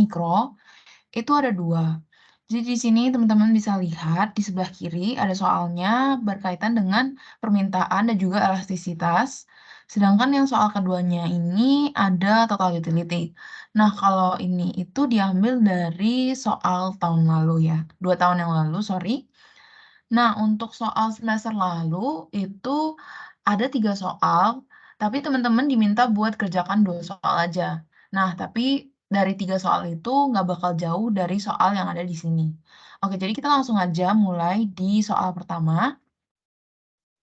mikro itu ada 2. Jadi di sini teman-teman bisa lihat di sebelah kiri ada soalnya berkaitan dengan permintaan dan juga elastisitas. Sedangkan yang soal keduanya ini ada total utility. Nah, kalau ini itu diambil dari soal tahun lalu ya, 2 tahun yang lalu, sorry. Nah, untuk soal semester lalu itu ada 3 soal, tapi teman-teman diminta buat kerjakan 2 soal aja. Nah, tapi dari 3 soal itu nggak bakal jauh dari soal yang ada di sini. Oke, jadi kita langsung aja mulai di soal pertama.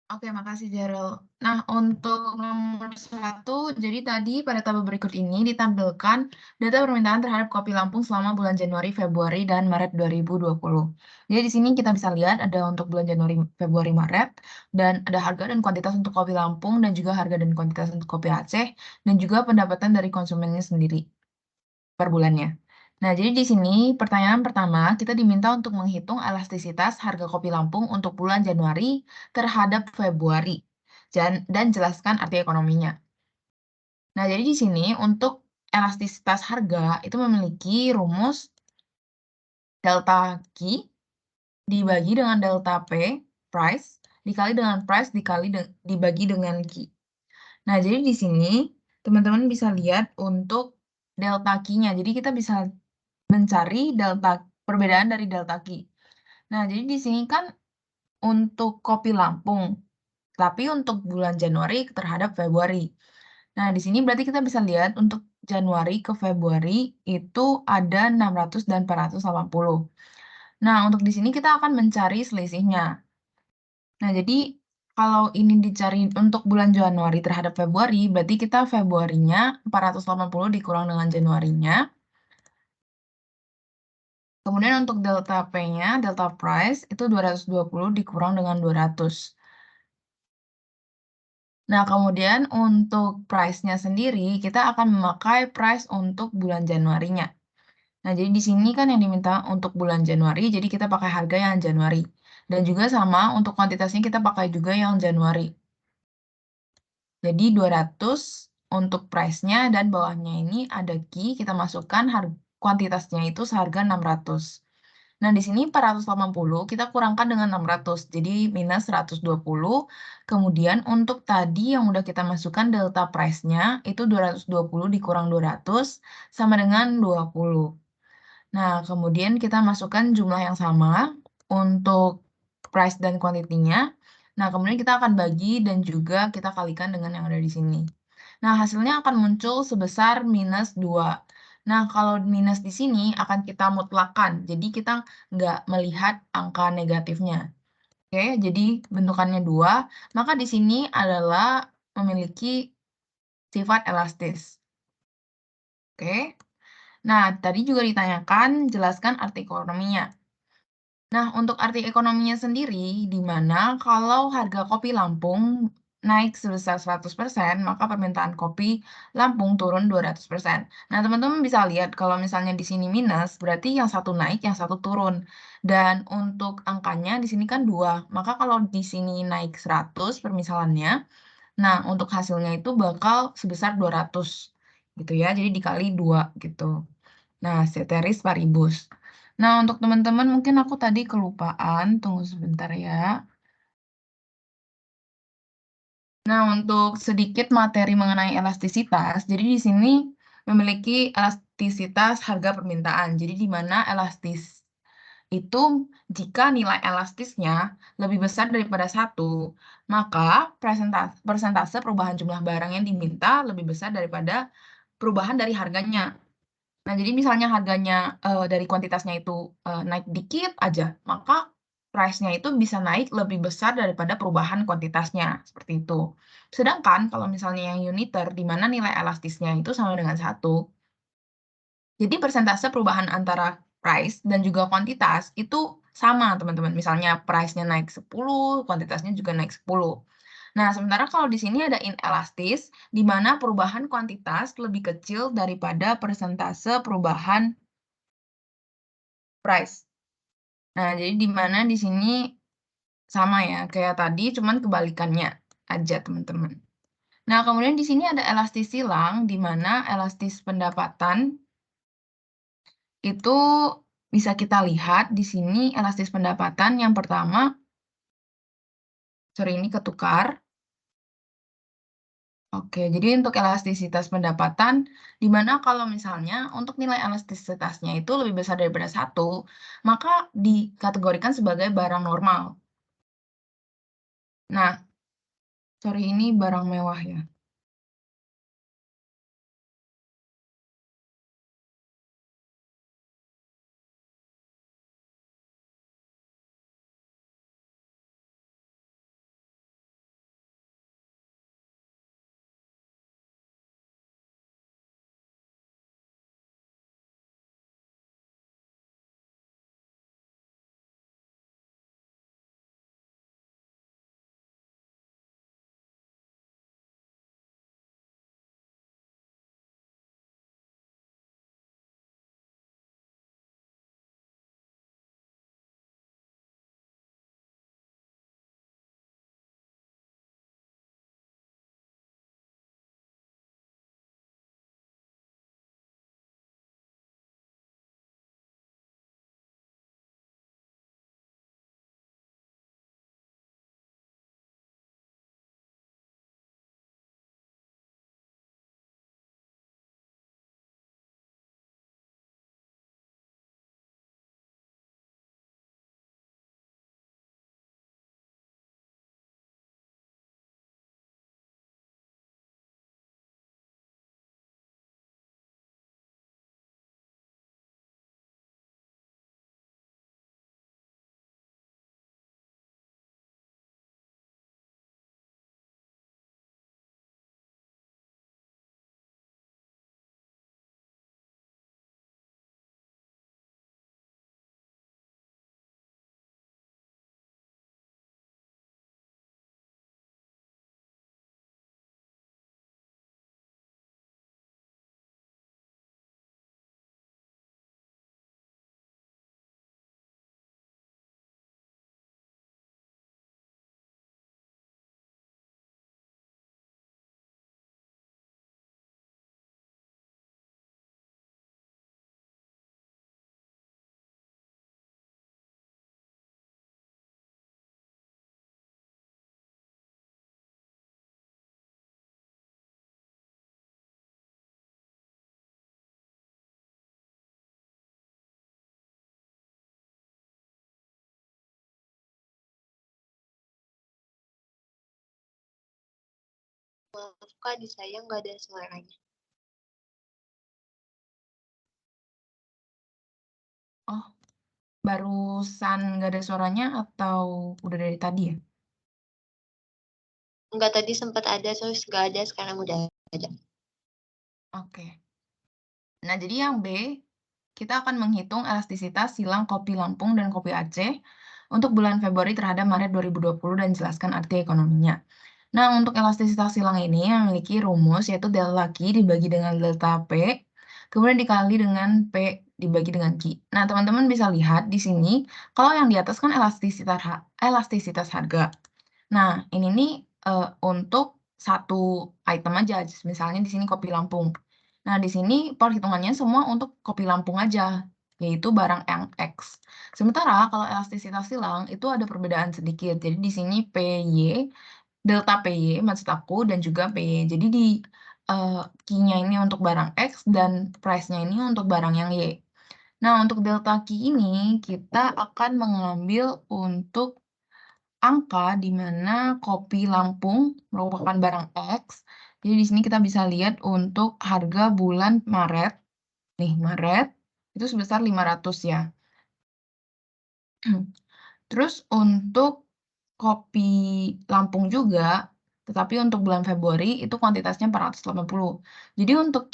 Oke, makasih Jerel. Nah, untuk nomor 1, jadi tadi pada tabel berikut ini ditampilkan data permintaan terhadap kopi Lampung selama bulan Januari, Februari, dan Maret 2020. Jadi di sini kita bisa lihat ada untuk bulan Januari, Februari, Maret, dan ada harga dan kuantitas untuk kopi Lampung, dan juga harga dan kuantitas untuk kopi Aceh, dan juga pendapatan dari konsumennya sendiri per bulannya. Nah, jadi di sini pertanyaan pertama, kita diminta untuk menghitung elastisitas harga kopi Lampung untuk bulan Januari terhadap Februari dan jelaskan arti ekonominya. Nah, jadi di sini untuk elastisitas harga itu memiliki rumus delta Q dibagi dengan delta P, price, dikali dengan price dibagi dengan Q. Nah, jadi di sini teman-teman bisa lihat untuk delta Q-nya. Jadi kita bisa mencari perbedaan dari delta Q. Nah, jadi di sini kan untuk kopi Lampung, tapi untuk bulan Januari terhadap Februari. Nah, di sini berarti kita bisa lihat untuk Januari ke Februari itu ada 600 dan 480. Nah, untuk di sini kita akan mencari selisihnya. Nah, jadi kalau ini dicari untuk bulan Januari terhadap Februari, berarti kita Februarinya 480 dikurang dengan Januarinya. Kemudian untuk delta P-nya, delta price, itu 220 dikurang dengan 200. Nah, kemudian untuk price-nya sendiri, kita akan memakai price untuk bulan Januarinya. Nah, jadi di sini kan yang diminta untuk bulan Januari, jadi kita pakai harga yang Januari. Dan juga sama, untuk kuantitasnya kita pakai juga yang Januari. Jadi 200 untuk price-nya dan bawahnya ini ada Q, kita masukkan kuantitasnya itu seharga 600. Nah, di sini 480 kita kurangkan dengan 600, jadi minus 120. Kemudian untuk tadi yang udah kita masukkan delta price-nya, itu 220 dikurang 200, sama dengan 20. Nah, kemudian kita masukkan jumlah yang sama untuk price dan quantity-nya. Nah, kemudian kita akan bagi dan juga kita kalikan dengan yang ada di sini. Nah, hasilnya akan muncul sebesar minus 2. Nah, kalau minus di sini akan kita mutlakkan, jadi kita nggak melihat angka negatifnya. Oke, jadi bentukannya 2, maka di sini adalah memiliki sifat elastis. Oke, nah tadi juga ditanyakan, jelaskan arti ekonominya. Nah, untuk arti ekonominya sendiri, di mana kalau harga kopi Lampung naik sebesar 100%, maka permintaan kopi Lampung turun 200%. Nah, teman-teman bisa lihat kalau misalnya di sini minus, berarti yang satu naik, yang satu turun. Dan untuk angkanya di sini kan 2, maka kalau di sini naik 100 permisalannya, nah untuk hasilnya itu bakal sebesar 200, gitu ya, jadi dikali 2 gitu. Nah, ceteris paribus. Nah, untuk teman-teman mungkin aku tadi kelupaan, tunggu sebentar ya. Nah, untuk sedikit materi mengenai elastisitas, jadi di sini memiliki elastisitas harga permintaan. Jadi di mana elastis itu jika nilai elastisnya lebih besar daripada 1, maka persentase perubahan jumlah barang yang diminta lebih besar daripada perubahan dari harganya. Nah, jadi misalnya harganya, dari kuantitasnya itu, naik dikit aja, maka price-nya itu bisa naik lebih besar daripada perubahan kuantitasnya, seperti itu. Sedangkan kalau misalnya yang uniter, di mana nilai elastisnya itu sama dengan 1, jadi persentase perubahan antara price dan juga kuantitas itu sama, teman-teman. Misalnya price-nya naik 10, kuantitasnya juga naik 10. Nah, sementara kalau di sini ada inelastis, di mana perubahan kuantitas lebih kecil daripada persentase perubahan price. Nah, jadi di mana di sini sama ya, kayak tadi, cuman kebalikannya aja, teman-teman. Nah, kemudian di sini ada elastis silang, di mana elastis pendapatan Itu bisa kita lihat di sini elastis pendapatan yang pertama, sorry ini ketukar. Oke, jadi untuk elastisitas pendapatan, di mana kalau misalnya untuk nilai elastisitasnya itu lebih besar daripada 1, maka dikategorikan sebagai barang normal. Nah, sorry ini barang mewah ya. Maaf Kak, di saya nggak ada suaranya. Oh, barusan nggak ada suaranya atau udah dari tadi ya? Nggak, tadi sempat ada, terus nggak ada, sekarang udah ada. Oke. Nah, jadi yang B, kita akan menghitung elastisitas silang kopi Lampung dan kopi Aceh untuk bulan Februari terhadap Maret 2020 dan jelaskan arti ekonominya. Nah, untuk elastisitas silang ini memiliki rumus yaitu delta Q dibagi dengan delta P, kemudian dikali dengan P dibagi dengan Q. Nah, teman-teman bisa lihat di sini, kalau yang di atas kan elastisitas harga. Nah, ini nih untuk satu item aja, misalnya di sini kopi Lampung. Nah, di sini perhitungannya semua untuk kopi Lampung aja, yaitu barang yang X. Sementara kalau elastisitas silang itu ada perbedaan sedikit. Jadi di sini PY, delta PY maksud aku dan juga PY. Jadi di Q-nya ini untuk barang X dan price-nya ini untuk barang yang Y. Nah, untuk delta Q ini kita akan mengambil untuk angka di mana kopi Lampung merupakan barang X. Jadi di sini kita bisa lihat untuk harga bulan Maret. Nih, Maret itu sebesar 500 ya. Terus untuk kopi Lampung juga, tetapi untuk bulan Februari itu kuantitasnya 480. Jadi untuk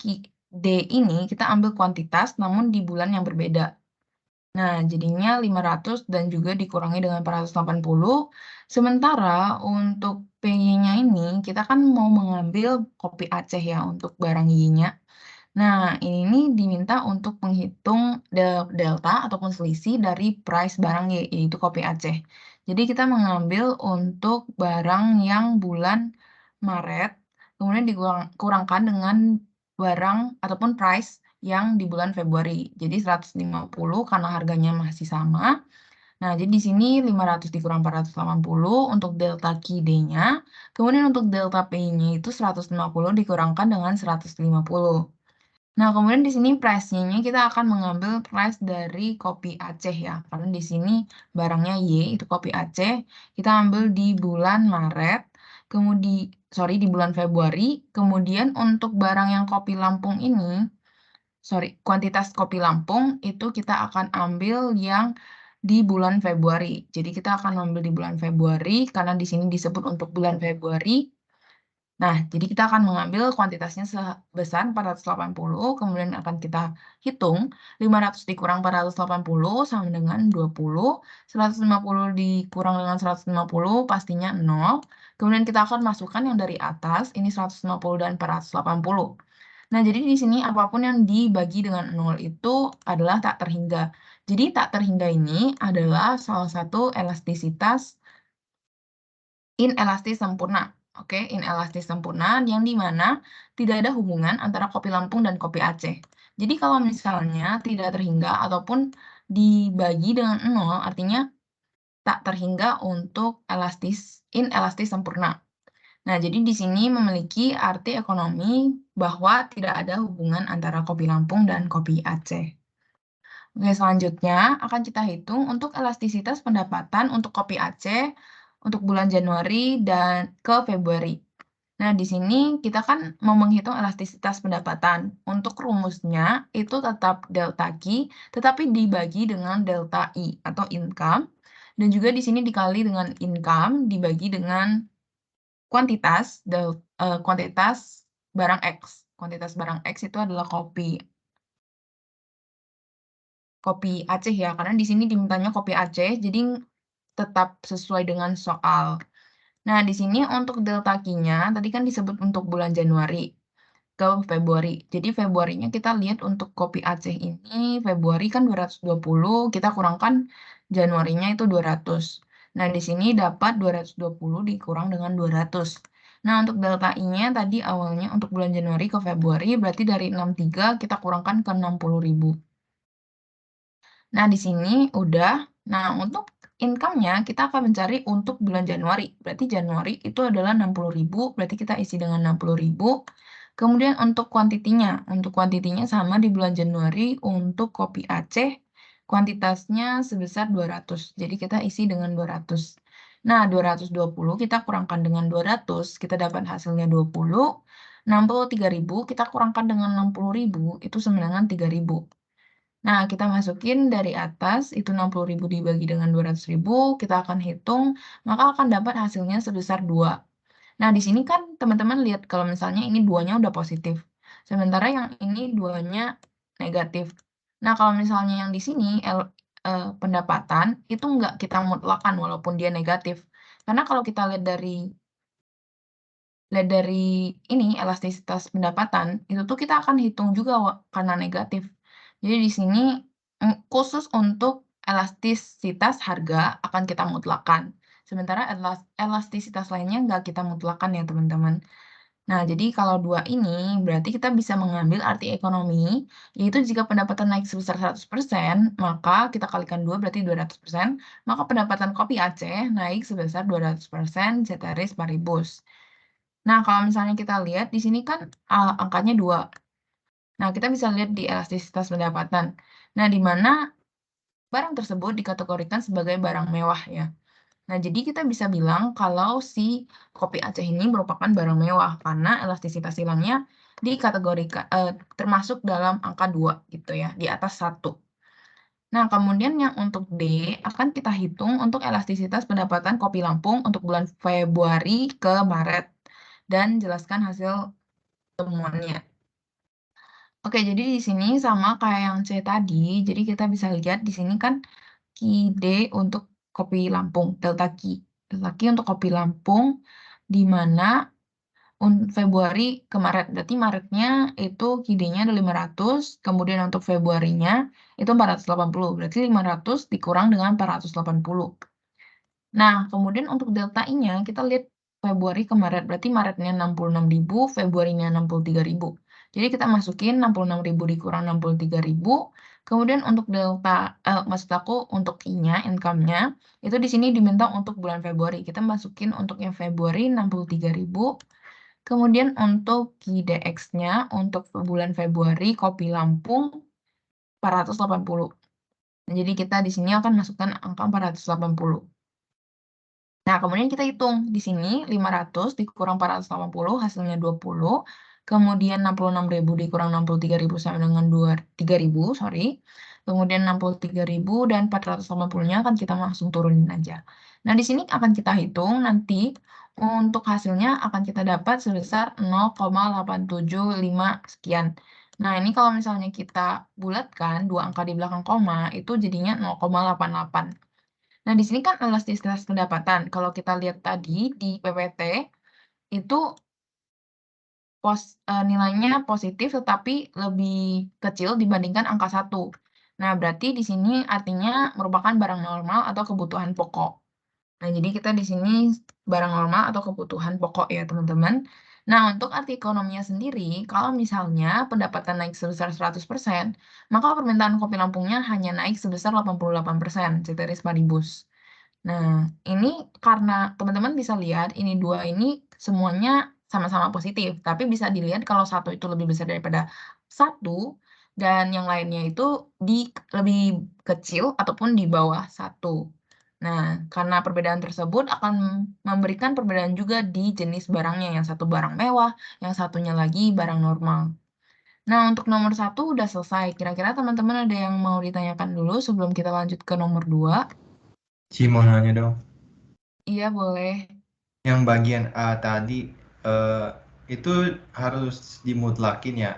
D ini kita ambil kuantitas namun di bulan yang berbeda. Nah, jadinya 500 dan juga dikurangi dengan 480. Sementara untuk PY-nya ini, kita kan mau mengambil kopi Aceh ya untuk barang Y-nya. Nah, ini nih diminta untuk menghitung delta ataupun selisih dari price barang Y, yaitu kopi Aceh. Jadi kita mengambil untuk barang yang bulan Maret, kemudian dikurangkan dengan barang ataupun price yang di bulan Februari. Jadi 150 karena harganya masih sama. Nah, jadi di sini 500 dikurang 480 untuk delta QD-nya. Kemudian untuk delta P-nya itu 150 dikurangkan dengan 150. Nah, kemudian di sini price-nya kita akan mengambil price dari kopi Aceh ya. Karena di sini barangnya Y, itu kopi Aceh. Kita ambil di bulan Maret, di bulan Februari. Kemudian untuk barang yang kopi Lampung ini, kuantitas kopi Lampung itu kita akan ambil yang di bulan Februari. Jadi kita akan ambil di bulan Februari, karena di sini disebut untuk bulan Februari. Nah, jadi kita akan mengambil kuantitasnya sebesar 480, kemudian akan kita hitung 500 dikurang 480 sama dengan 20, 150 dikurang dengan 150 pastinya 0, kemudian kita akan masukkan yang dari atas, ini 150 dan 480. Nah, jadi di sini apapun yang dibagi dengan 0 itu adalah tak terhingga. Jadi tak terhingga ini adalah salah satu elastisitas inelastis sempurna. Oke, inelastis sempurna yang dimana tidak ada hubungan antara kopi Lampung dan kopi Aceh. Jadi kalau misalnya tidak terhingga ataupun dibagi dengan 0, artinya tak terhingga untuk inelastis sempurna. Nah, jadi di sini memiliki arti ekonomi bahwa tidak ada hubungan antara kopi Lampung dan kopi Aceh. Oke, selanjutnya akan kita hitung untuk elastisitas pendapatan untuk kopi Aceh untuk bulan Januari dan ke Februari. Nah, di sini kita kan mau menghitung elastisitas pendapatan. Untuk rumusnya itu tetap delta Q, tetapi dibagi dengan delta I atau income. Dan juga di sini dikali dengan income dibagi dengan kuantitas barang X. Kuantitas barang X itu adalah kopi Aceh ya, karena di sini dimintanya kopi Aceh, jadi tetap sesuai dengan soal. Nah, di sini untuk delta Q-nya, tadi kan disebut untuk bulan Januari ke Februari. Jadi Februarinya kita lihat untuk kopi Aceh ini, Februari kan 220, kita kurangkan Januarinya itu 200. Nah, di sini dapat 220 dikurang dengan 200. Nah, untuk delta I-nya tadi awalnya untuk bulan Januari ke Februari, berarti dari 63 kita kurangkan ke 60.000. Nah, di sini udah. Nah, untuk income-nya kita akan mencari untuk bulan Januari. Berarti Januari itu adalah 60.000, berarti kita isi dengan 60.000. Kemudian untuk kuantitinya sama di bulan Januari untuk kopi Aceh, kuantitasnya sebesar 200. Jadi kita isi dengan 200. Nah, 220 kita kurangkan dengan 200, kita dapat hasilnya 20. 63.000 kita kurangkan dengan 60.000, itu sama dengan 3.000. Nah, kita masukin dari atas, itu 60.000 dibagi dengan 200.000, kita akan hitung, maka akan dapat hasilnya sebesar 2. Nah, di sini kan teman-teman lihat kalau misalnya ini 2-nya udah positif, sementara yang ini 2-nya negatif. Nah, kalau misalnya yang di sini pendapatan, itu nggak kita mutlakkan walaupun dia negatif. Karena kalau kita lihat dari ini elastisitas pendapatan, itu tuh kita akan hitung juga karena negatif. Jadi di sini khusus untuk elastisitas harga akan kita mutlakkan. Sementara elastisitas lainnya nggak kita mutlakkan ya teman-teman. Nah, jadi kalau dua ini berarti kita bisa mengambil arti ekonomi, yaitu jika pendapatan naik sebesar 100%, maka kita kalikan 2 berarti 200%, maka pendapatan kopi Aceh naik sebesar 200% ceteris paribus. Nah, kalau misalnya kita lihat di sini kan angkanya 2. Nah, kita bisa lihat di elastisitas pendapatan. Nah, di mana barang tersebut dikategorikan sebagai barang mewah ya. Nah, jadi kita bisa bilang kalau si kopi Aceh ini merupakan barang mewah karena elastisitas hilangnya dikategorikan termasuk dalam angka 2 gitu ya, di atas 1. Nah, kemudian yang untuk D akan kita hitung untuk elastisitas pendapatan kopi Lampung untuk bulan Februari ke Maret dan jelaskan hasil temuannya. Oke, jadi di sini sama kayak yang C tadi. Jadi kita bisa lihat di sini kan QD untuk kopi Lampung, delta Q. Delta Q untuk kopi Lampung di mana Februari ke Maret. Berarti Maretnya itu QD-nya ada 500, kemudian untuk Februarinya itu 480. Berarti 500 dikurang dengan 480. Nah, kemudian untuk delta I-nya kita lihat Februari ke Maret. Berarti Maretnya 66.000, Februarinya 63.000. Jadi kita masukin 66.000 dikurang 63.000. Kemudian untuk delta, maksud aku untuk I-nya, income-nya, itu di sini diminta untuk bulan Februari. Kita masukin untuk yang Februari 63.000. Kemudian untuk KIDX-nya untuk bulan Februari kopi Lampung 480. Jadi kita di sini akan masukkan angka 480. Nah, kemudian kita hitung di sini 500 dikurang 480 hasilnya 20. Kemudian 66.000 dikurang 63.000 sama dengan 3.000, sorry. Kemudian 63.000 dan 480-nya akan kita langsung turunin aja. Nah, di sini akan kita hitung nanti untuk hasilnya akan kita dapat sebesar 0,875 sekian. Nah, ini kalau misalnya kita bulatkan dua angka di belakang koma itu jadinya 0,88. Nah, di sini kan elastisitas pendapatan. Kalau kita lihat tadi di PPT, itu nilainya positif tetapi lebih kecil dibandingkan angka 1. Nah, berarti di sini artinya merupakan barang normal atau kebutuhan pokok. Nah, jadi kita di sini barang normal atau kebutuhan pokok ya, teman-teman. Nah, untuk arti ekonominya sendiri, kalau misalnya pendapatan naik sebesar 100%, maka permintaan kopi Lampungnya hanya naik sebesar 88%, ceteris paribus. Nah, ini karena teman-teman bisa lihat ini dua ini semuanya sama-sama positif, tapi bisa dilihat kalau satu itu lebih besar daripada satu dan yang lainnya itu lebih kecil ataupun di bawah satu. Nah, karena perbedaan tersebut akan memberikan perbedaan juga di jenis barangnya, yang satu barang mewah, yang satunya lagi barang normal. Nah, untuk nomor satu udah selesai. Kira-kira teman-teman ada yang mau ditanyakan dulu sebelum kita lanjut ke nomor dua? Ci mau nanya dong. Iya, boleh. Yang bagian A tadi eh, itu harus dimutlakin ya.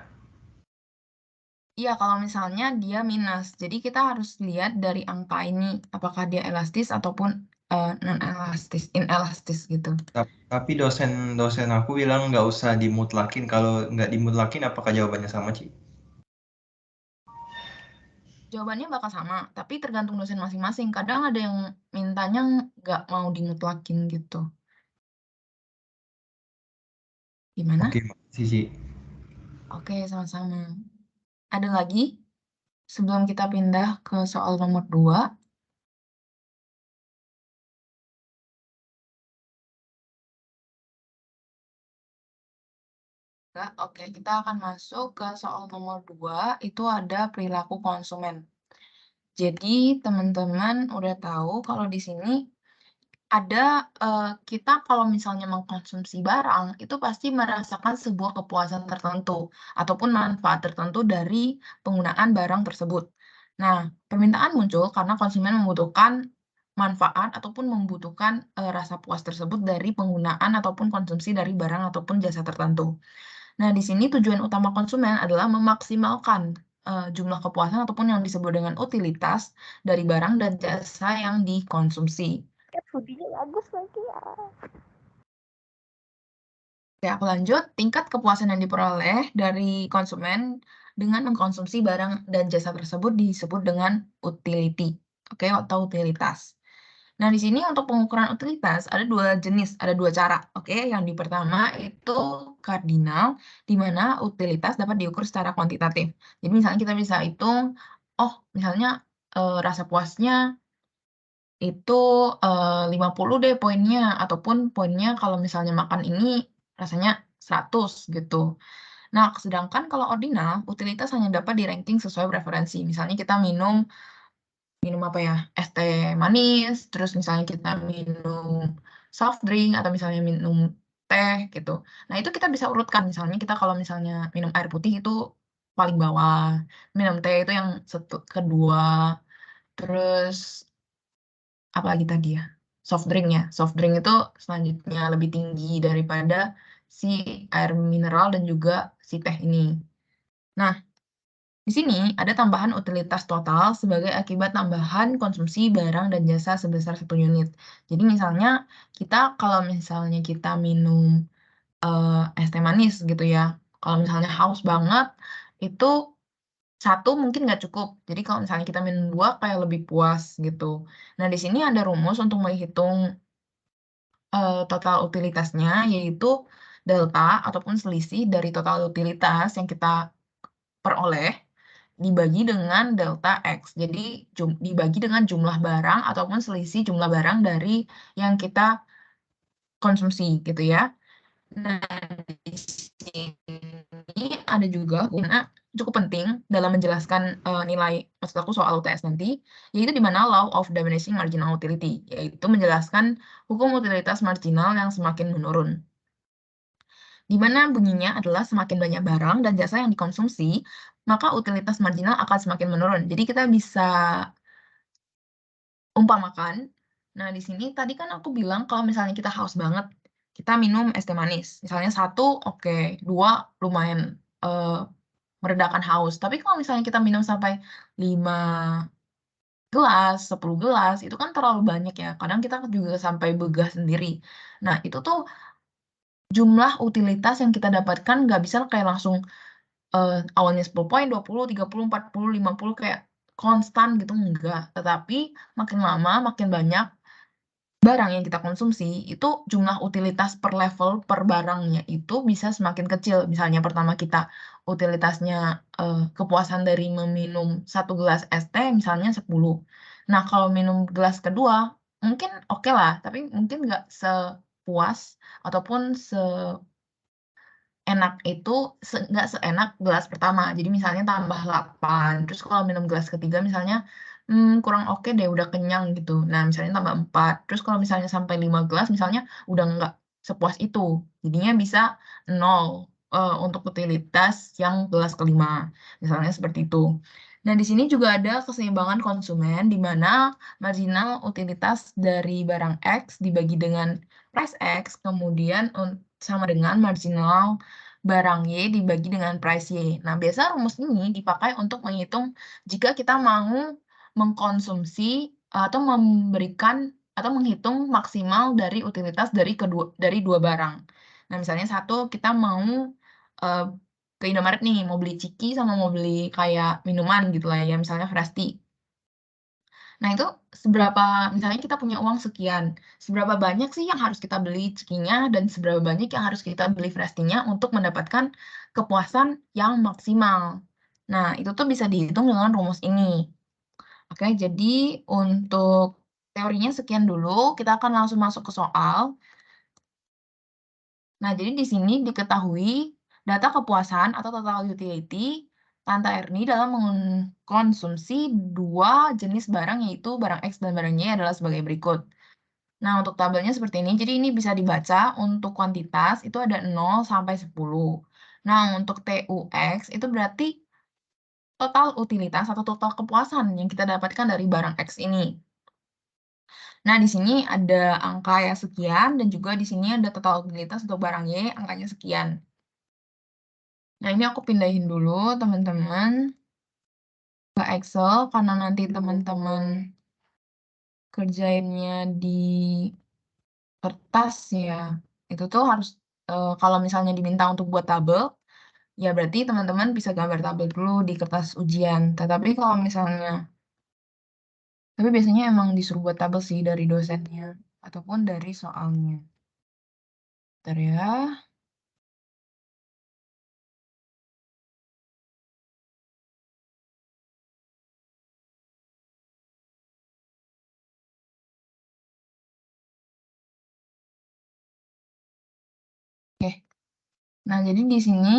Iya, kalau misalnya dia minus. Jadi kita harus lihat dari angka ini, apakah dia elastis ataupun non-elastis, inelastis gitu. Tapi dosen aku bilang nggak usah dimutlakin. Kalau nggak dimutlakin, apakah jawabannya sama, Ci? Jawabannya bakal sama, tapi tergantung dosen masing-masing. Kadang ada yang mintanya nggak mau dimutlakin gitu. Oke, Gimana? makasih, Ci. Oke, sama-sama. Ada lagi sebelum kita pindah ke soal nomor 2? Enggak? Oke, kita akan masuk ke soal nomor 2. Itu ada perilaku konsumen. Jadi, teman-teman udah tahu kalau di sini ada kita kalau misalnya mengkonsumsi barang itu pasti merasakan sebuah kepuasan tertentu ataupun manfaat tertentu dari penggunaan barang tersebut. Nah, permintaan muncul karena konsumen membutuhkan manfaat ataupun membutuhkan rasa puas tersebut dari penggunaan ataupun konsumsi dari barang ataupun jasa tertentu. Nah, di sini tujuan utama konsumen adalah memaksimalkan jumlah kepuasan ataupun yang disebut dengan utilitas dari barang dan jasa yang dikonsumsi. Foodinya bagus lagi ya. Oke, aku lanjut. Tingkat kepuasan yang diperoleh dari konsumen dengan mengkonsumsi barang dan jasa tersebut disebut dengan utility. Oke, atau utilitas. Nah, di sini untuk pengukuran utilitas ada dua jenis, ada dua cara. Oke, yang di pertama itu kardinal, di mana utilitas dapat diukur secara kuantitatif. Jadi misalnya kita bisa hitung, oh misalnya rasa puasnya itu 50 deh poinnya, ataupun poinnya kalau misalnya makan ini rasanya 100 gitu. Nah, sedangkan kalau ordinal, utilitas hanya dapat di-ranking sesuai preferensi. Misalnya kita minum apa ya, es teh manis, terus misalnya kita minum soft drink, atau misalnya minum teh gitu. Nah, itu kita bisa urutkan. Misalnya kita kalau misalnya minum air putih itu paling bawah, minum teh itu yang kedua, terus apalagi tadi ya, soft drink ya. Soft drink itu selanjutnya lebih tinggi daripada si air mineral dan juga si teh ini. Nah, di sini ada tambahan utilitas total sebagai akibat tambahan konsumsi barang dan jasa sebesar 1 unit. Jadi misalnya kalau misalnya kita minum es teh manis gitu ya, kalau misalnya haus banget, itu satu mungkin nggak cukup. Jadi kalau misalnya kita minum dua kayak lebih puas gitu. Nah, di sini ada rumus untuk menghitung total utilitasnya, yaitu delta ataupun selisih dari total utilitas yang kita peroleh dibagi dengan delta X. Jadi dibagi dengan jumlah barang ataupun selisih jumlah barang dari yang kita konsumsi gitu ya. Nah, di sini ada juga guna cukup penting dalam menjelaskan nilai maksud aku soal UTS nanti, yaitu di mana law of diminishing marginal utility, yaitu menjelaskan hukum utilitas marginal yang semakin menurun. Di mana bunyinya adalah semakin banyak barang dan jasa yang dikonsumsi, maka utilitas marginal akan semakin menurun. Jadi kita bisa umpamakan, nah di sini tadi kan aku bilang kalau misalnya kita haus banget, kita minum es teh manis. Misalnya 1, oke, 2 lumayan meredakan haus. Tapi kalau misalnya kita minum sampai 5 gelas, 10 gelas, itu kan terlalu banyak ya. Kadang kita juga sampai begah sendiri. Nah, itu tuh jumlah utilitas yang kita dapatkan nggak bisa kayak langsung awalnya 10 poin, 20, 30, 40, 50 kayak konstan gitu, enggak. Tetapi makin lama, makin banyak barang yang kita konsumsi, itu jumlah utilitas per level per barangnya itu bisa semakin kecil. Misalnya pertama kita utilitasnya kepuasan dari meminum 1 gelas es teh misalnya 10. Nah, kalau minum gelas kedua mungkin oke lah, tapi mungkin nggak sepuas ataupun enak itu nggak seenak gelas pertama. Jadi misalnya tambah 8. Terus kalau minum gelas ketiga misalnya kurang oke deh, udah kenyang gitu. Nah, misalnya tambah 4. Terus kalau misalnya sampai 5 gelas misalnya udah nggak sepuas itu. Jadinya bisa 0 untuk utilitas yang gelas kelima. Misalnya seperti itu. Nah, di sini juga ada keseimbangan konsumen di mana marginal utilitas dari barang X dibagi dengan price X, kemudian sama dengan marginal barang Y dibagi dengan price Y. Nah, biasa rumus ini dipakai untuk menghitung jika kita mau mengkonsumsi atau memberikan atau menghitung maksimal dari utilitas dari dua barang. Nah, misalnya 1 kita mau uh, ke Indomaret nih, mau beli ciki sama mau beli kayak minuman gitu lah ya, misalnya fresh tea. Nah, itu misalnya kita punya uang sekian, seberapa banyak sih yang harus kita beli cikinya dan seberapa banyak yang harus kita beli fresh tea-nya untuk mendapatkan kepuasan yang maksimal. Nah, itu tuh bisa dihitung dengan rumus ini. Oke, jadi untuk teorinya sekian dulu, kita akan langsung masuk ke soal. Nah, jadi di sini diketahui data kepuasan atau total utility Tante Erni dalam mengkonsumsi 2 jenis barang, yaitu barang X dan barang Y adalah sebagai berikut. Nah, untuk tabelnya seperti ini. Jadi ini bisa dibaca untuk kuantitas itu ada 0 sampai 10. Nah, untuk TUX itu berarti total utilitas atau total kepuasan yang kita dapatkan dari barang X ini. Nah, di sini ada angka yang sekian dan juga di sini ada total utilitas untuk barang Y, angkanya sekian. Nah, ini aku pindahin dulu teman-teman ke Excel karena nanti teman-teman kerjainnya di kertas ya. Itu tuh harus kalau misalnya diminta untuk buat tabel, ya berarti teman-teman bisa gambar tabel dulu di kertas ujian. Tapi biasanya emang disuruh buat tabel sih dari dosennya ataupun dari soalnya. Bentar ya. Oke. Nah, jadi di sini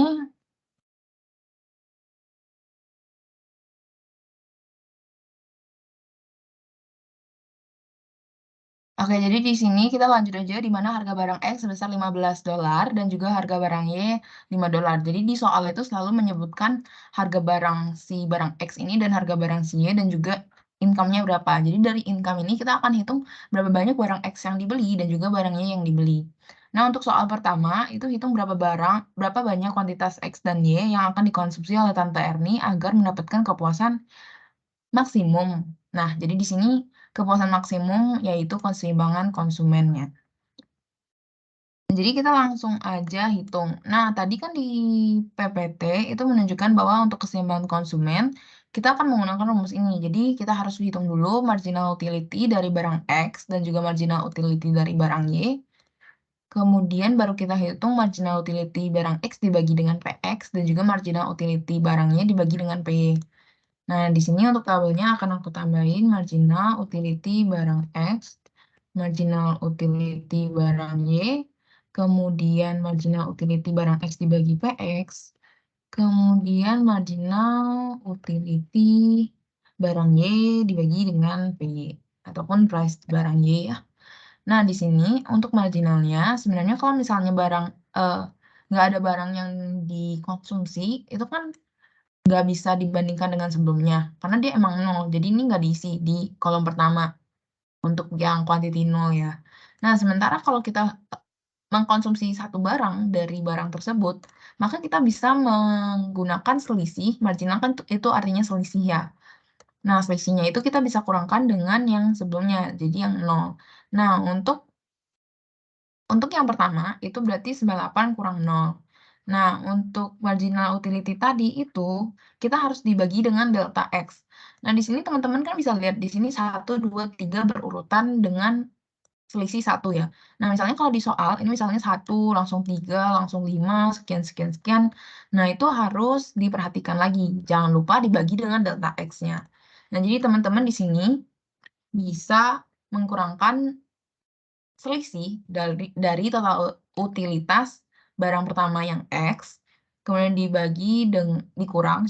Oke, jadi di sini kita lanjut aja di mana harga barang X sebesar $15 dan juga harga barang Y $5. Jadi di soal itu selalu menyebutkan harga barang X ini dan harga barang si Y dan juga income-nya berapa. Jadi dari income ini kita akan hitung berapa banyak barang X yang dibeli dan juga barang Y yang dibeli. Nah, untuk soal pertama itu hitung berapa banyak kuantitas X dan Y yang akan dikonsumsi oleh Tante Erni agar mendapatkan kepuasan maksimum. Nah, jadi di sini kepuasan maksimum yaitu keseimbangan konsumennya. Jadi kita langsung aja hitung. Nah, tadi kan di PPT itu menunjukkan bahwa untuk keseimbangan konsumen, kita akan menggunakan rumus ini. Jadi kita harus hitung dulu marginal utility dari barang X dan juga marginal utility dari barang Y. Kemudian baru kita hitung marginal utility barang X dibagi dengan PX dan juga marginal utility barangnya dibagi dengan P. Nah, di sini untuk tabelnya akan aku tambahin marginal utility barang X, marginal utility barang Y, kemudian marginal utility barang X dibagi PX, kemudian marginal utility barang Y dibagi dengan P, ataupun price barang Y ya. Nah, di sini untuk marginalnya, sebenarnya kalau misalnya barang nggak ada barang yang dikonsumsi, itu kan nggak bisa dibandingkan dengan sebelumnya, karena dia emang nol, jadi ini nggak diisi di kolom pertama untuk yang quantity nol ya. Nah, sementara kalau kita mengkonsumsi satu barang dari barang tersebut, maka kita bisa menggunakan selisih, marginal kan itu artinya selisih ya. Nah, selisihnya itu kita bisa kurangkan dengan yang sebelumnya, jadi yang nol. Nah, untuk yang pertama, itu berarti 98 kurang 0. Nah, untuk marginal utility tadi itu, kita harus dibagi dengan delta X. Nah, di sini teman-teman kan bisa lihat, di sini 1, 2, 3 berurutan dengan selisih 1 ya. Nah, misalnya kalau di soal, ini misalnya 1, langsung 3, langsung 5, sekian, sekian, sekian. Nah, itu harus diperhatikan lagi. Jangan lupa dibagi dengan delta X-nya. Nah, jadi teman-teman di sini bisa mengkurangkan selisih dari total utilitas barang pertama yang X, kemudian dikurang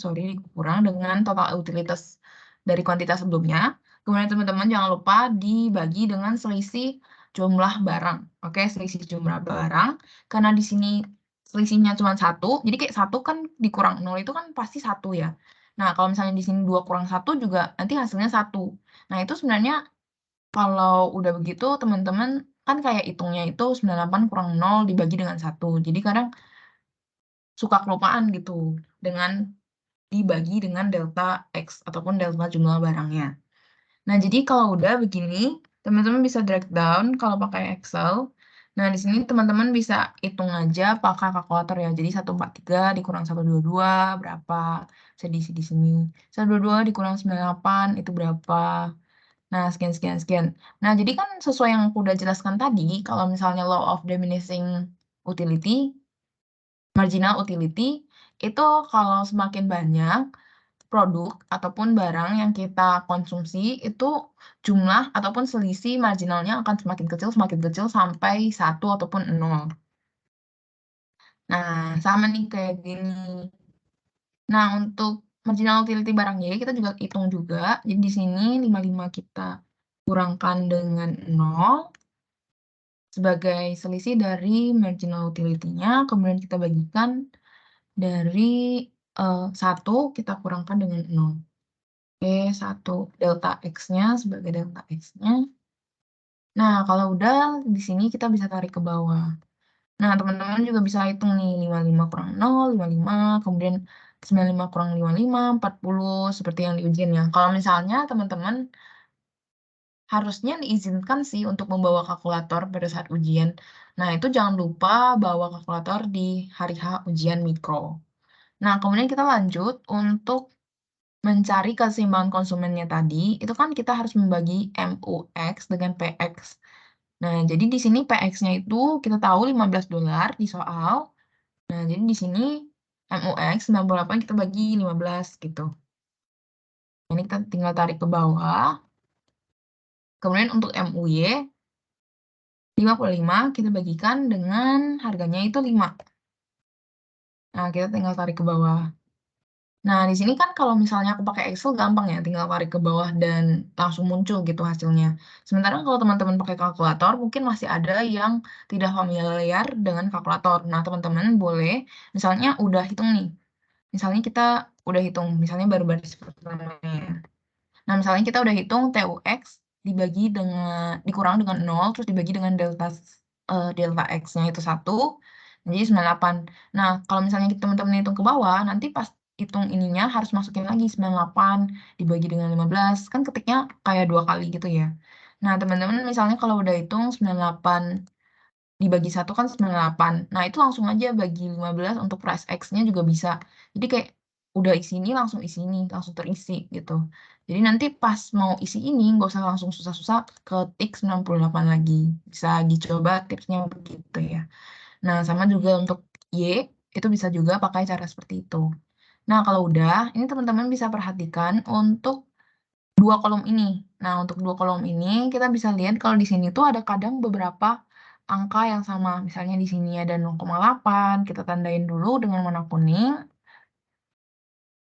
dengan total utilitas dari kuantitas sebelumnya. Kemudian teman-teman jangan lupa dibagi dengan selisih jumlah barang. Oke, selisih jumlah barang. Karena di sini selisihnya cuma 1, jadi kayak 1 kan dikurang 0 itu kan pasti 1 ya. Nah, kalau misalnya di sini 2 kurang 1 juga nanti hasilnya 1. Nah, itu sebenarnya kalau udah begitu, teman-teman kan kayak hitungnya itu 98 kurang 0 dibagi dengan 1. Jadi kadang suka kelupaan gitu dengan dibagi dengan delta X ataupun delta jumlah barangnya. Nah, jadi kalau udah begini, teman-teman bisa drag down kalau pakai Excel. Nah, di sini teman-teman bisa hitung aja pakai kalkulator ya. Jadi 143 dikurang 122 berapa? Bisa diisi di sini. 122 dikurang 98 itu berapa? Nah, sekian, sekian, sekian. Nah, jadi kan sesuai yang aku udah jelaskan tadi, kalau misalnya law of diminishing utility, marginal utility, itu kalau semakin banyak produk ataupun barang yang kita konsumsi, itu jumlah ataupun selisih marginalnya akan semakin kecil sampai 1 ataupun 0. Nah, sama nih kayak gini. Nah, untuk marginal utility barang Y, kita juga hitung juga. Jadi di sini 55 kita kurangkan dengan 0. Sebagai selisih dari marginal utility-nya, kemudian kita bagikan dari 1 kita kurangkan dengan 0. Oke, 1 delta X-nya sebagai delta X-nya. Nah, kalau udah di sini kita bisa tarik ke bawah. Nah, teman-teman juga bisa hitung nih 55 kurang 0, 55, kemudian 95 kurang 55, 40, seperti yang di ujian ya. Kalau misalnya teman-teman harusnya diizinkan sih untuk membawa kalkulator pada saat ujian. Nah, itu jangan lupa bawa kalkulator di hari H ujian mikro. Nah, kemudian kita lanjut untuk mencari keseimbangan konsumennya tadi, itu kan kita harus membagi MUX dengan PX. Nah, jadi di sini PX-nya itu kita tahu $15 di soal. Nah, jadi di sini MUX 98 kita bagi 15 gitu. Ini kita tinggal tarik ke bawah. Kemudian untuk MUY 55 kita bagikan dengan harganya itu 5. Nah, kita tinggal tarik ke bawah. Nah, di sini kan kalau misalnya aku pakai Excel gampang ya, tinggal tarik ke bawah dan langsung muncul gitu hasilnya. Sementara kalau teman-teman pakai kalkulator, mungkin masih ada yang tidak familiar dengan kalkulator. Nah, teman-teman boleh, misalnya udah hitung nih. Misalnya kita udah hitung, misalnya baru baris pertamanya. Nah, misalnya kita udah hitung TUX dikurang dengan 0, terus dibagi dengan delta X-nya itu 1, jadi 98. Nah, kalau misalnya teman-teman hitung ke bawah, nanti pas hitung ininya harus masukin lagi 98 dibagi dengan 15, kan ketiknya kayak 2 kali gitu ya. Nah, teman-teman misalnya kalau udah hitung 98 dibagi 1 kan 98. Nah, itu langsung aja bagi 15 untuk price X-nya juga bisa. Jadi kayak udah isi ini, langsung terisi gitu. Jadi nanti pas mau isi ini, nggak usah langsung susah-susah ketik 98 lagi. Bisa dicoba tipsnya begitu ya. Nah, sama juga untuk Y, itu bisa juga pakai cara seperti itu. Nah, kalau udah, ini teman-teman bisa perhatikan untuk dua kolom ini. Nah, untuk dua kolom ini, kita bisa lihat kalau di sini tuh ada kadang beberapa angka yang sama. Misalnya di sini ada 0,8, kita tandain dulu dengan warna kuning.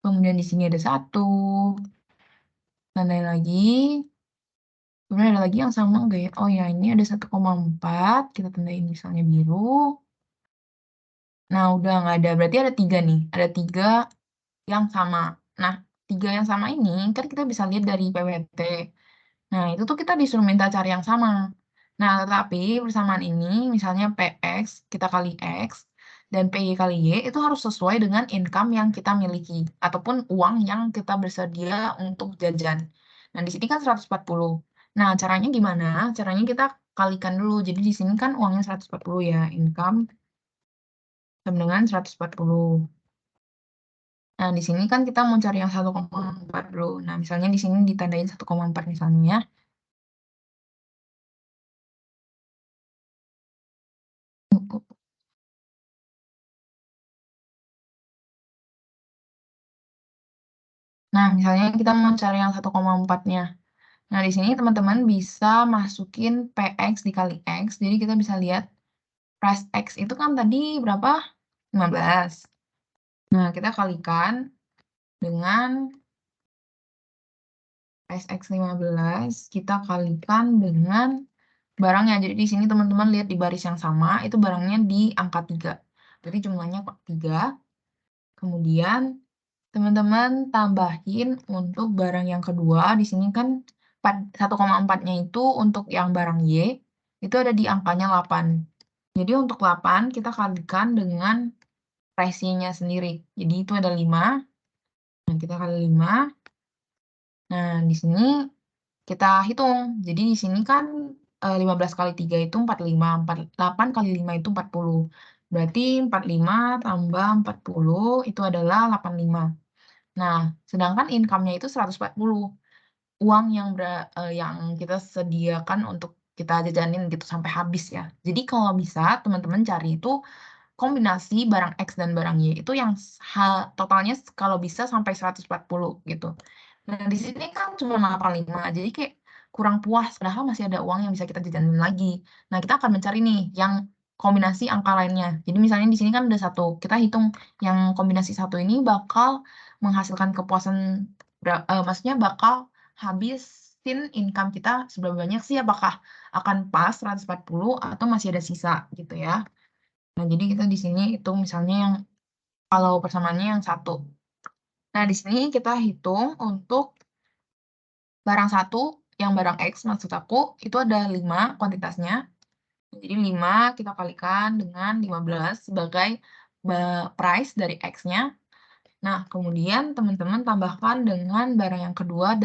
Kemudian di sini ada 1, tandain lagi. Kemudian ada lagi yang sama enggak ya? Oh ya, ini ada 1,4, kita tandain misalnya biru. Nah, udah nggak ada. Berarti ada 3 nih. Ada 3 yang sama. Nah, 3 yang sama ini kan kita bisa lihat dari PWT. Nah, itu tuh kita disuruh minta cari yang sama. Nah, tetapi persamaan ini, misalnya PX, kita kali X, dan PY kali Y, itu harus sesuai dengan income yang kita miliki, ataupun uang yang kita bersedia untuk jajan. Nah, di sini kan 140. Nah, caranya gimana? Caranya kita kalikan dulu. Jadi, di sini kan uangnya 140 ya, income sama dengan 140. Nah, di sini kan kita mau cari yang 1,4 dulu. Nah, misalnya di sini ditandain 1,4 misalnya ya. Nah, misalnya kita mau cari yang 1,4-nya. Nah, di sini teman-teman bisa masukin PX dikali X. Jadi kita bisa lihat price X itu kan tadi berapa? 15. Nah, kita kalikan dengan price X 15. Kita kalikan dengan barangnya. Jadi di sini teman-teman lihat di baris yang sama, itu barangnya di angka 3. Berarti jumlahnya kok 3. Kemudian teman-teman tambahin untuk barang yang kedua. Di sini kan 1,4-nya itu untuk yang barang Y, itu ada di angkanya 8. Jadi untuk 8 kita kalikan dengan price-nya sendiri. Jadi itu ada 5. Nah, kita kali 5. Nah, di sini kita hitung. Jadi di sini kan 15 kali 3 itu 45. 8 kali 5 itu 40. Berarti 45 tambah 40 itu adalah 85. Nah, sedangkan income-nya itu 140. Uang yang kita sediakan untuk kita jajanin gitu sampai habis ya. Jadi kalau bisa teman-teman cari itu kombinasi barang X dan barang Y itu yang totalnya kalau bisa sampai 140 gitu. Nah, di sini kan cuma 85, jadi kayak kurang puas, padahal masih ada uang yang bisa kita jajanin lagi. Nah, kita akan mencari nih yang kombinasi angka lainnya. Jadi misalnya di sini kan ada 1, kita hitung yang kombinasi 1 ini bakal menghasilkan kepuasan, maksudnya bakal habisin income kita seberapa banyak sih, apakah akan pas 140 atau masih ada sisa gitu ya. Nah, jadi kita di sini hitung misalnya yang kalau persamaannya yang 1. Nah, di sini kita hitung untuk barang 1, yang barang X maksud aku, itu ada 5 kuantitasnya. Jadi 5 kita kalikan dengan 15 sebagai price dari X-nya. Nah, kemudian teman-teman tambahkan dengan barang yang kedua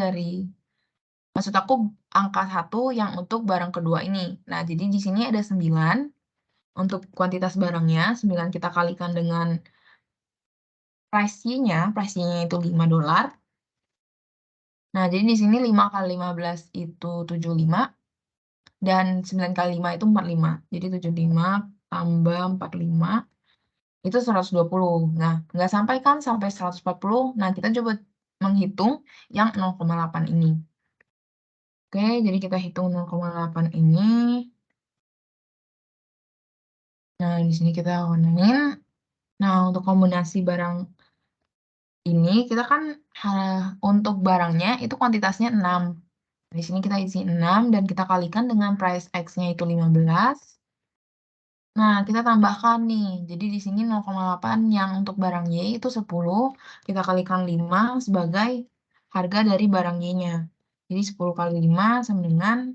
maksud aku angka 1 yang untuk barang kedua ini. Nah, jadi di sini ada 9 untuk kuantitas barangnya, 9 kita kalikan dengan price-nya itu $5. Nah, jadi di sini 5 kali 15 itu 75, dan 9 kali 5 itu 45. Jadi 75 tambah 45, itu 120. Nah, nggak sampai kan sampai 140. Nah, kita coba menghitung yang 0,8 ini. Oke, jadi kita hitung 0,8 ini. Nah, di sini kita warnain. Nah, untuk kombinasi barang ini, kita kan untuk barangnya itu kuantitasnya 6. Di sini kita isi 6 dan kita kalikan dengan price X-nya itu 15. Nah, kita tambahkan nih. Jadi di sini 0,8 yang untuk barang Y itu 10. Kita kalikan 5 sebagai harga dari barang Y-nya. Jadi 10 kali 5 sama dengan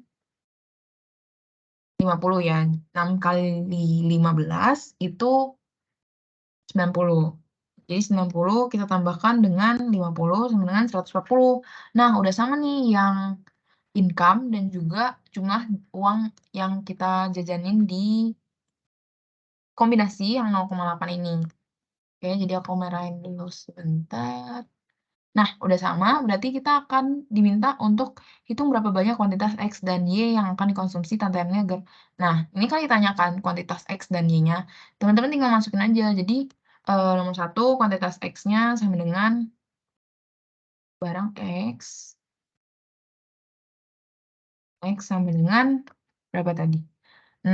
50 ya. 6 kali 15 itu 90. Jadi 90 kita tambahkan dengan 50 sama dengan 140. Nah, udah sama nih yang income dan juga jumlah uang yang kita jajanin di kombinasi yang 0,8 ini. Oke, jadi aku merahin dulu sebentar. Nah, udah sama, berarti kita akan diminta untuk hitung berapa banyak kuantitas X dan Y yang akan dikonsumsi Tante Erni agar nah, ini kan ditanyakan kuantitas X dan Y-nya, teman-teman tinggal masukin aja. Jadi, nomor 1 kuantitas X-nya sama dengan barang X sama dengan berapa tadi? 6.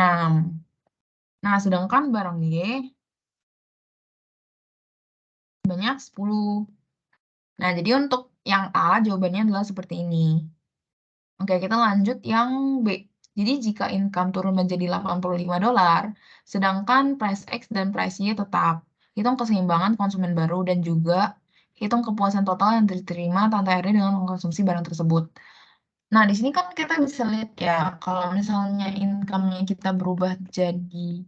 Nah, sedangkan barang Y banyak 10. Nah, jadi untuk yang A jawabannya adalah seperti ini. Oke, kita lanjut yang B. Jadi jika income turun menjadi $85, sedangkan price X dan price Y tetap. Hitung keseimbangan konsumen baru dan juga hitung kepuasan total yang diterima Tante Erni dengan mengkonsumsi barang tersebut. Nah, di sini kan kita bisa lihat ya, kalau misalnya income-nya kita berubah jadi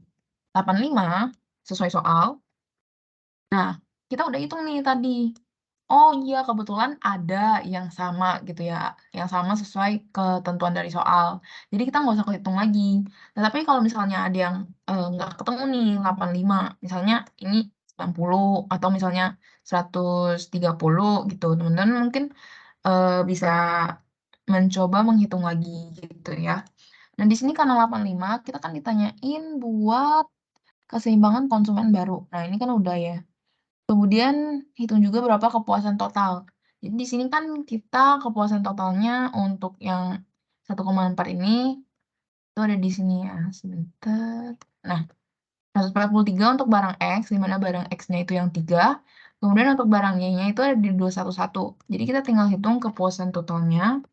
85 sesuai soal. Nah, kita udah hitung nih tadi. Oh iya, kebetulan ada yang sama gitu ya, yang sama sesuai ketentuan dari soal. Jadi kita nggak usah kehitung lagi. Nah, tapi kalau misalnya ada yang nggak ketemu nih 85, misalnya ini 90 atau misalnya 130 gitu, teman-teman mungkin bisa mencoba menghitung lagi gitu ya. Nah, di sini karena 85, kita kan ditanyain buat keseimbangan konsumen baru. Nah, ini kan udah ya. Kemudian hitung juga berapa kepuasan total. Jadi di sini kan kita kepuasan totalnya untuk yang 1,4 ini itu ada di sini ya, sebentar. Nah, 143 untuk barang X, di mana barang X-nya itu yang 3. Kemudian untuk barang Y-nya itu ada di 211. Jadi kita tinggal hitung kepuasan totalnya.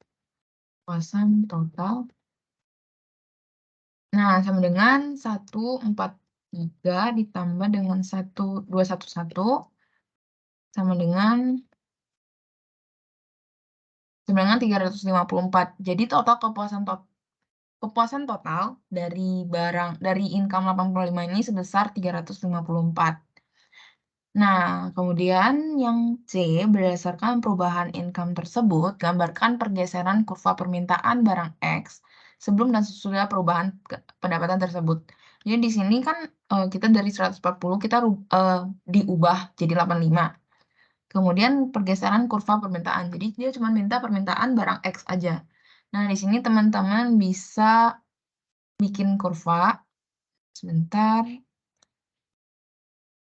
Kepuasan total. Nah, sama dengan 143 ditambah dengan 211 sama dengan 354. Jadi total kepuasan total dari income 85 ini sebesar 354. Nah, kemudian yang C, berdasarkan perubahan income tersebut, gambarkan pergeseran kurva permintaan barang X sebelum dan sesudah perubahan pendapatan tersebut. Jadi di sini kan kita dari 140 kita diubah jadi 85. Kemudian pergeseran kurva permintaan. Jadi dia cuma minta permintaan barang X aja. Nah, di sini teman-teman bisa bikin kurva. Sebentar.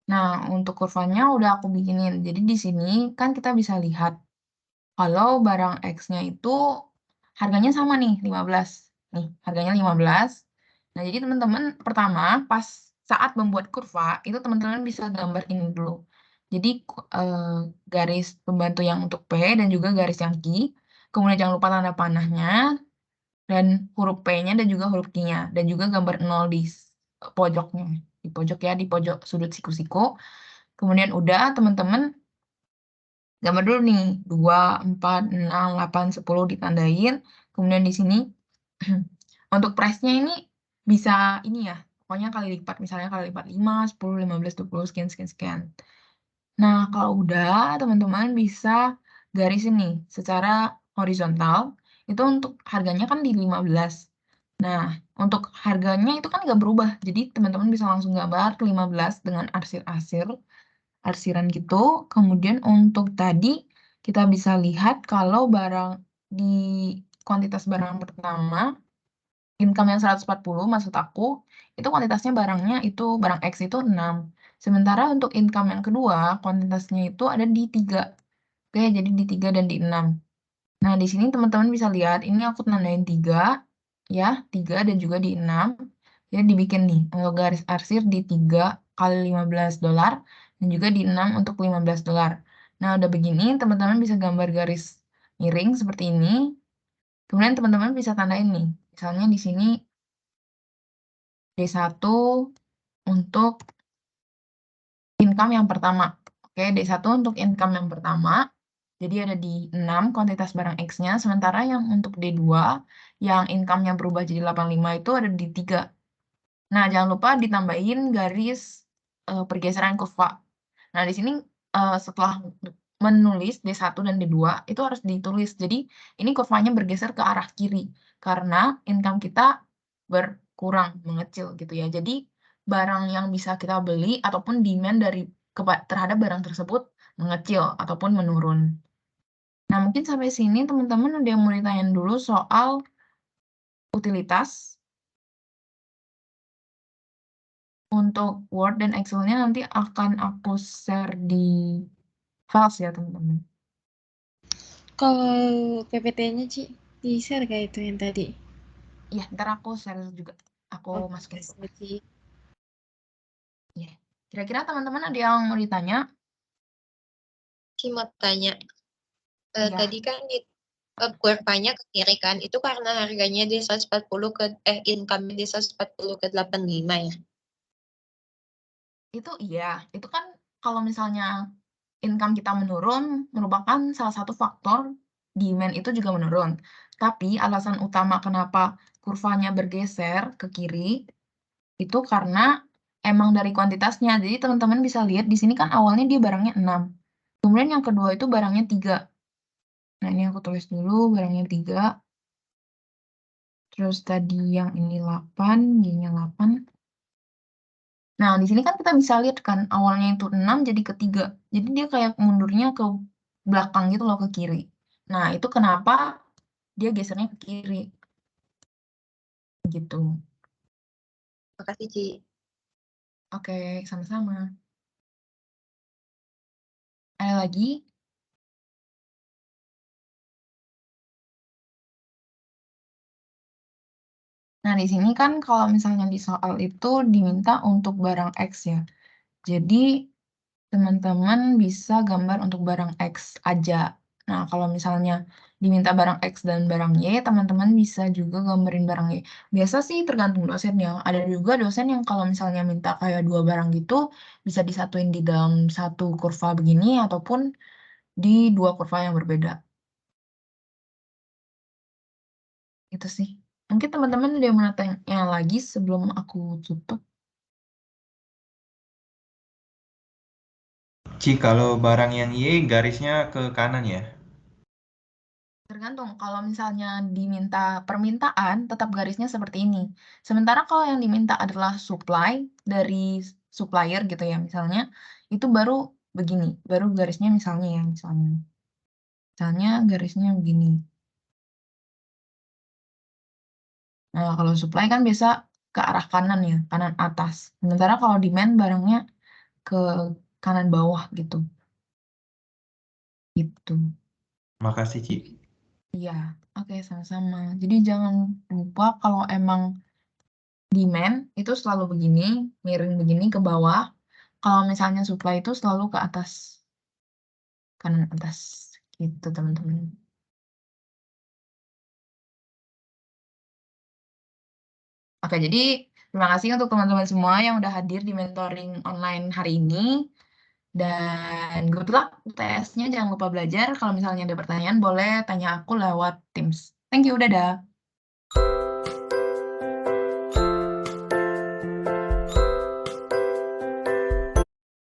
Nah, untuk kurvanya udah aku bikinin. Jadi di sini kan kita bisa lihat kalau barang X-nya itu harganya sama nih, 15. Nih, harganya 15. Nah, jadi teman-teman pertama pas saat membuat kurva, itu teman-teman bisa gambar ini dulu. Jadi garis pembantu yang untuk P dan juga garis yang Q. Kemudian jangan lupa tanda panahnya dan huruf P-nya dan juga huruf Q-nya. Dan juga gambar 0 di pojoknya. Di pojok ya, di pojok sudut siku-siku. Kemudian udah teman-teman gambar dulu nih, 2, 4, 6, 8, 10 ditandain. Kemudian di sini untuk price-nya ini bisa ini ya, pokoknya kali lipat, misalnya kali lipat 5, 10, 15, 20, sekian, sekian, sekian. Nah, kalau udah, teman-teman bisa garis ini secara horizontal, itu untuk harganya kan di 15. Nah, untuk harganya itu kan nggak berubah, jadi teman-teman bisa langsung gambar 15 dengan arsir-arsir, arsiran gitu. Kemudian untuk tadi, kita bisa lihat kalau barang di kuantitas barang pertama, income yang 140 maksud aku, itu kuantitasnya barangnya itu, barang X itu 6. Sementara untuk income yang kedua, kuantitasnya itu ada di 3. Oke, jadi di 3 dan di 6. Nah, di sini teman-teman bisa lihat, ini aku nandain 3, ya, 3 dan juga di 6. Jadi dibikin nih, untuk garis arsir di 3 kali $15, dan juga di 6 untuk $15. Nah, udah begini, teman-teman bisa gambar garis miring seperti ini. Kemudian teman-teman bisa tandain nih, misalnya di sini D1 untuk income yang pertama. Oke, D1 untuk income yang pertama. Jadi ada di 6 kuantitas barang X-nya, sementara yang untuk D2 yang income-nya berubah jadi 85 itu ada di 3. Nah, jangan lupa ditambahin garis pergeseran kurva. Nah, di sini setelah menulis D1 dan D2 itu harus ditulis. Jadi, ini kurvanya bergeser ke arah kiri karena income kita berkurang, mengecil gitu ya. Jadi, barang yang bisa kita beli ataupun demand terhadap barang tersebut mengecil ataupun menurun. Nah, mungkin sampai sini teman-teman ada yang mau ditanyain dulu soal utilitas. Untuk Word dan Excel-nya nanti akan aku share di Files ya, teman-teman. Kalau PPT-nya, Ci, di-share gak itu yang tadi? Iya, ntar aku share juga. Aku masukin ke Files. Ci. Iya. Kira-kira teman-teman ada yang mau ditanya? Ci mau tanya. Iya. Tadi kan kurvanya ke kiri kan, itu karena harganya di 140 ke income di 140 ke 85 ya. Itu iya, itu kan kalau misalnya income kita menurun merupakan salah satu faktor demand itu juga menurun. Tapi alasan utama kenapa kurvanya bergeser ke kiri itu karena emang dari kuantitasnya. Jadi teman-teman bisa lihat di sini kan awalnya dia barangnya 6. Kemudian yang kedua itu barangnya 3. Nah, ini aku tulis dulu barangnya 3. Terus tadi yang ini 8, G-nya 8. Nah, di sini kan kita bisa lihat kan awalnya itu 6 jadi ke 3. Jadi dia kayak mundurnya ke belakang gitu loh, ke kiri. Nah, itu kenapa dia gesernya ke kiri. Gitu. Makasih, Ci. Oke, sama-sama. Ada lagi? Nah, di sini kan kalau misalnya di soal itu diminta untuk barang X ya. Jadi, teman-teman bisa gambar untuk barang X aja. Nah, kalau misalnya diminta barang X dan barang Y, teman-teman bisa juga gambarin barang Y. Biasa sih tergantung dosennya. Ada juga dosen yang kalau misalnya minta kayak 2 barang gitu, bisa disatuin di dalam satu kurva begini, ataupun di 2 kurva yang berbeda. Itu sih. Mungkin teman-teman ada yang mau tanya lagi sebelum aku tutup. Ci, kalau barang yang Y garisnya ke kanan ya? Tergantung, kalau misalnya diminta permintaan, tetap garisnya seperti ini. Sementara kalau yang diminta adalah supply dari supplier gitu ya, misalnya, itu baru begini, baru garisnya misalnya ya, misalnya garisnya begini. Nah, kalau supply kan biasa ke arah kanan ya, kanan atas. Sementara kalau demand barangnya ke kanan bawah gitu. Gitu. Makasih, Ci. Iya, oke, sama-sama. Jadi jangan lupa kalau emang demand itu selalu begini, miring begini ke bawah. Kalau misalnya supply itu selalu ke atas, kanan atas, gitu teman-teman. Oke, jadi terima kasih untuk teman-teman semua yang udah hadir di mentoring online hari ini. Dan good luck UTS-nya, jangan lupa belajar. Kalau misalnya ada pertanyaan, boleh tanya aku lewat Teams. Thank you, dadah.